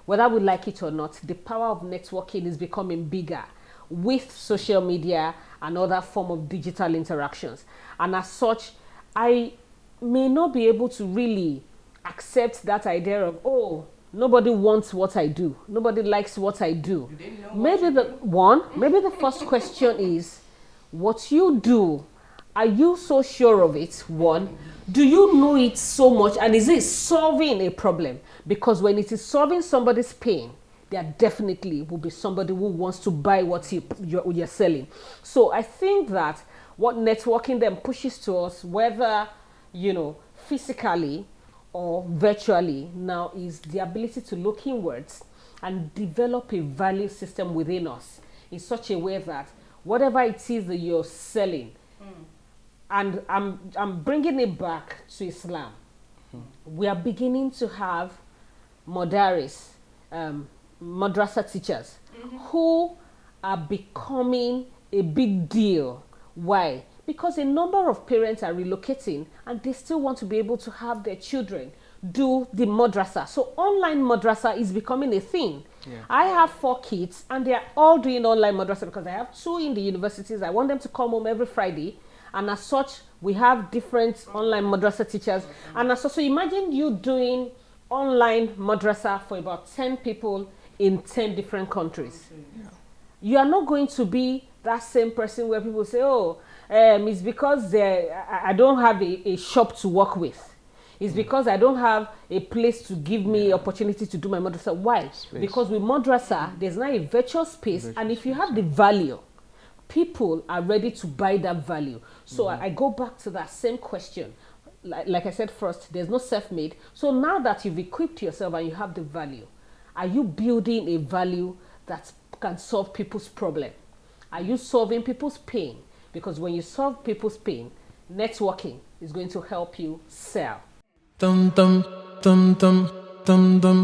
whether we like it or not, the power of networking is becoming bigger with social media and other form of digital interactions. And as such, I may not be able to really accept that idea of, oh, nobody wants what I do, nobody likes what I do. Maybe the first question is, what you do, are you so sure of it? One, do you know it so much, and is it solving a problem? Because when it is solving somebody's pain, there definitely will be somebody who wants to buy what you're selling. So I think that what networking then pushes to us, whether, physically or virtually now, is the ability to look inwards and develop a value system within us in such a way that whatever it is that you're selling, and I'm bringing it back to Islam. We are beginning to have modaris, madrasa teachers, who are becoming a big deal. Why? Because a number of parents are relocating and they still want to be able to have their children do the madrasa. So online madrasa is becoming a thing. Yeah. I have 4 kids and they are all doing online madrasa because I have 2 in the universities. I want them to come home every Friday. And as such, we have different online madrasa teachers. And as such, so imagine you doing online madrasa for about 10 people in 10 different countries. Yeah. You are not going to be that same person where people say, oh, it's because I don't have a shop to work with. It's because I don't have a place to give me opportunity to do my madrasa. Why? Space. Because with madrasa, there's now a virtual space. And if you have the value, people are ready to buy that value. So I go back to that same question. Like I said first, there's no self-made. So now that you've equipped yourself and you have the value, are you building a value that can solve people's problem? Are you solving people's pain? Because when you solve people's pain, networking is going to help you sell. Dum dum dum dum dum dum.